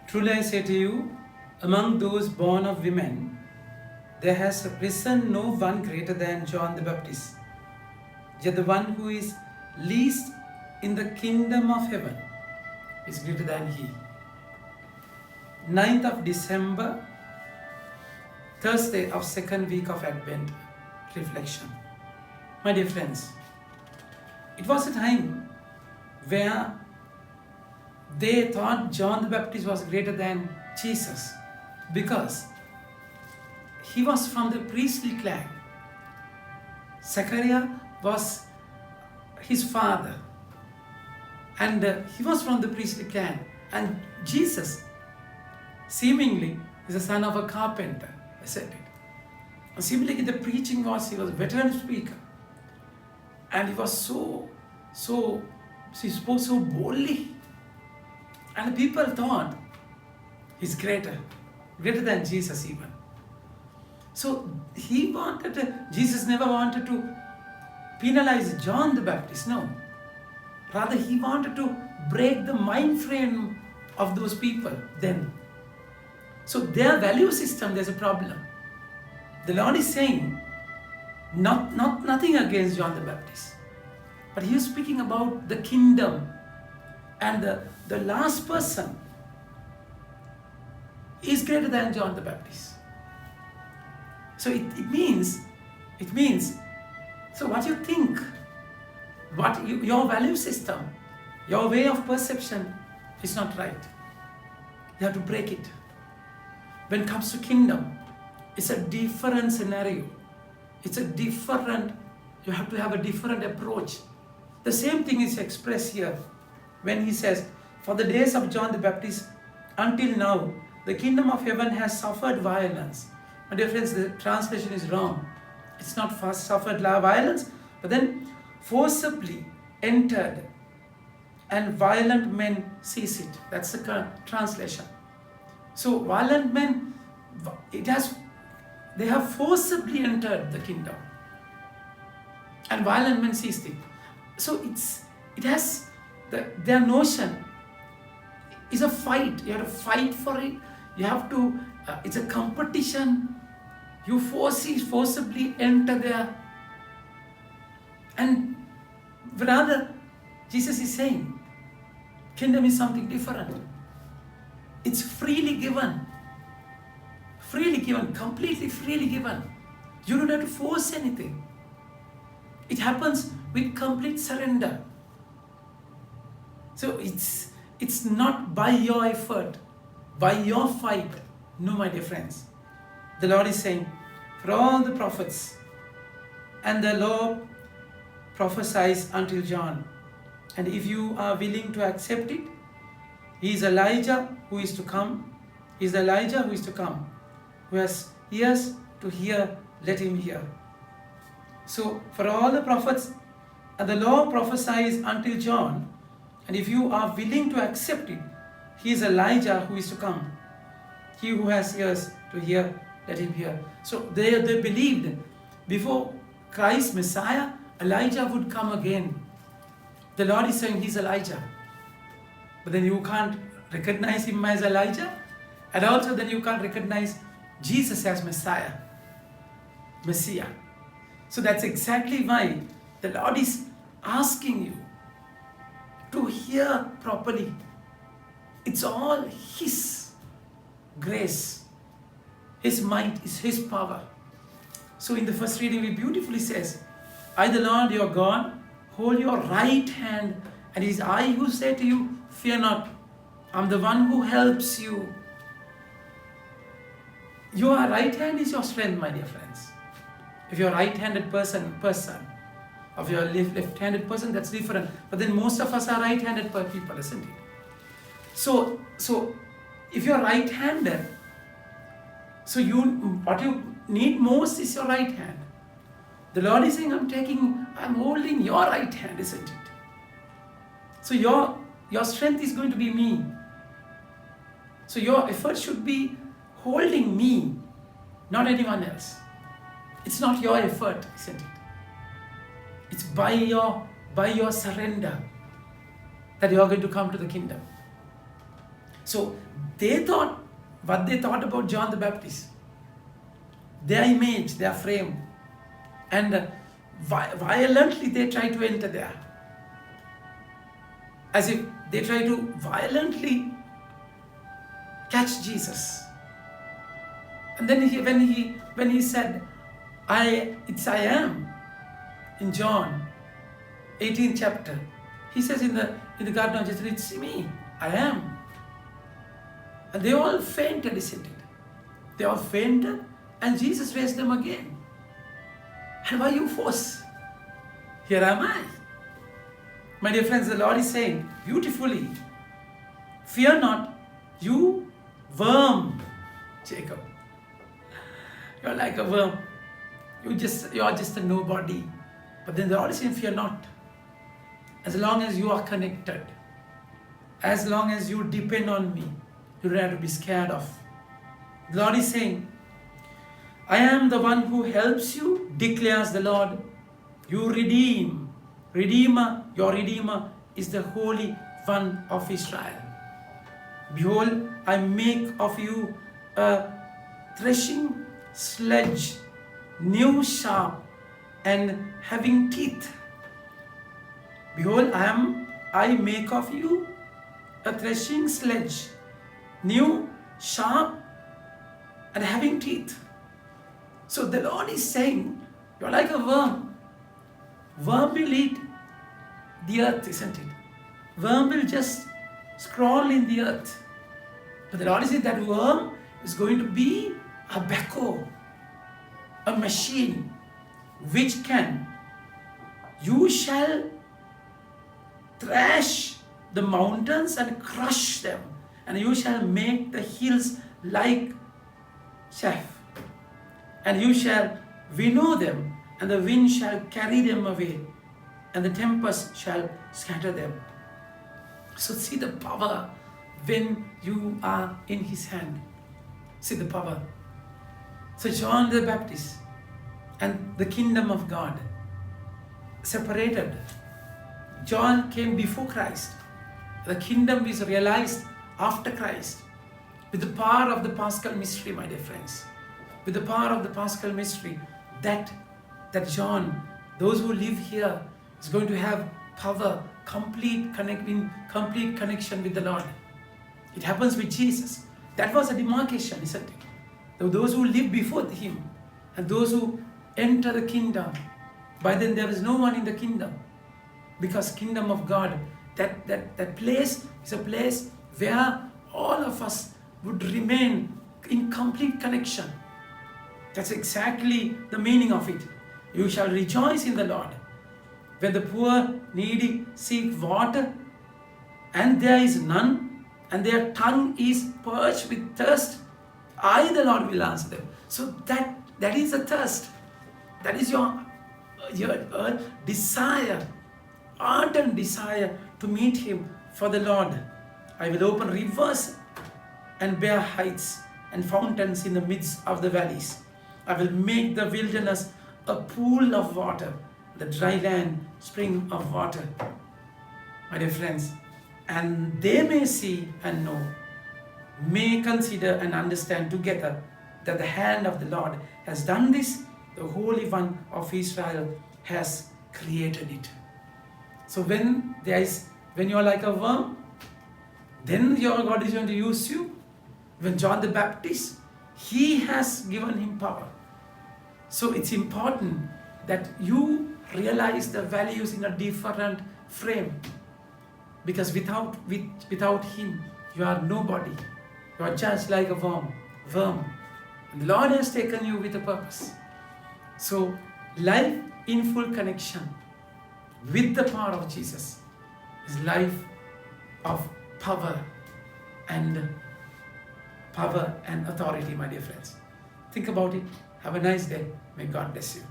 Truly I say to you, among those born of women, there has risen no one greater than John the Baptist. Yet the one who is least in the kingdom of heaven is greater than he. 9th of December, Thursday of second week of Advent reflection. My dear friends, it was a time where they thought John the Baptist was greater than Jesus because he was from the priestly clan. Zechariah was his father, and he was from the priestly clan. And Jesus, seemingly, is the son of a carpenter, I said it. And seemingly the preaching was, he was a veteran speaker. And he was he spoke so boldly. And the people thought he's greater than Jesus even. So Jesus never wanted to penalize John the Baptist, no. Rather, he wanted to break the mind frame of those people then. So their value system, there's a problem. The Lord is saying, nothing against John the Baptist, but he is speaking about the kingdom, and the last person is greater than John the Baptist. So it means, so what you think, your value system, your way of perception is not right. You have to break it. When it comes to kingdom, it's a different scenario. You have to have a different approach. The same thing is expressed here when he says, for the days of John the Baptist until now, the kingdom of heaven has suffered violence. My dear friends, the translation is wrong. It's not first suffered violence, but then forcibly entered, and violent men seize it. That's the current translation. So violent men, they have forcibly entered the kingdom, and violent men seized it. So it has their notion is a fight. You have to fight for it. You have to. It's a competition. You forcibly enter there, and rather, Jesus is saying, kingdom is something different. It's freely given, completely freely given. You don't have to force anything. It happens with complete surrender. So it's not by your effort, by your fight. No, my dear friends. The Lord is saying, for all the prophets and the law prophesies until John. And if you are willing to accept it, he is Elijah who is to come. He is Elijah who is to come. Who has ears to hear, let him hear. So, for all the prophets and the law prophesies until John, and if you are willing to accept it, he is Elijah who is to come. He who has ears to hear, let him hear. So they believed before Christ, Messiah, Elijah would come again. The Lord is saying he's Elijah. But then you can't recognize him as Elijah. And also then you can't recognize Jesus as Messiah. So that's exactly why the Lord is asking you to hear properly. It's all his grace. His might is his power. So in the first reading, he beautifully says, I, the Lord your God, hold your right hand, and it is I who say to you, fear not. I'm the one who helps you. Your right hand is your strength, my dear friends. If you're a right-handed person, if you're a left-handed person, that's different. But then most of us are right-handed people, isn't it? So if you're right-handed, so what you need most is your right hand. The Lord is saying, I'm holding your right hand, isn't it? So your strength is going to be me. So your effort should be holding me, not anyone else. It's not your effort, isn't it? It's by your surrender that you are going to come to the kingdom. So they thought what they thought about John the Baptist, their image, their frame, and violently they try to enter there, as if they try to violently catch Jesus. And then when he said, I am, in John 18th chapter, he says in the Garden of Gethsemane, it's me, I am. And they all fainted, isn't it? They all fainted, and Jesus raised them again. And why you force? Here am I. My dear friends, the Lord is saying beautifully, fear not, you worm, Jacob. You're like a worm. You are just a nobody. But then the Lord is saying, fear not. As long as you are connected, as long as you depend on me, you don't have to be scared of. The Lord is saying, I am the one who helps you, declares the Lord. You redeem. Redeemer, your Redeemer is the Holy One of Israel. Behold, I make of you a threshing sledge, new, sharp, and having teeth. Behold, I make of you a threshing sledge, new, sharp, and having teeth. So the Lord is saying, you're like a worm. Worm will eat the earth, isn't it? Worm will just scroll in the earth. But the Lord is saying that worm is going to be a backhoe, a machine, which you shall thrash the mountains and crush them, and you shall make the hills like chaff, and you shall winnow them, and the wind shall carry them away, and the tempest shall scatter them. So see the power when you are in His hand. See the power. So John the Baptist and the kingdom of God separated. John came before Christ. The kingdom is realized after Christ. With the power of the Paschal mystery, my dear friends. With the power of the Paschal mystery, that John, those who live here, is going to have power, complete connection with the Lord. It happens with Jesus. That was a demarcation, isn't it? Those who live before Him and those who enter the kingdom, by then there is no one in the kingdom. Because kingdom of God, that place is a place where all of us would remain in complete connection. That's exactly the meaning of it. You shall rejoice in the Lord. When the poor, needy seek water, and there is none, and their tongue is parched with thirst, I, the Lord, will answer them. So that is a thirst. That is your desire, ardent desire to meet Him for the Lord. I will open rivers and bare heights and fountains in the midst of the valleys. I will make the wilderness a pool of water, the dry land spring of water. My dear friends, and they may see and know, may consider and understand together that the hand of the Lord has done this, the Holy One of Israel has created it. So when you are like a worm, then your God is going to use you. When John the Baptist, He has given him power. So it's important that you realize the values in a different frame. Because without Him, you are nobody. You are just like a worm. And the Lord has taken you with a purpose. So life in full connection with the power of Jesus is life of power and authority, my dear friends. Think about it. Have a nice day. May God bless you.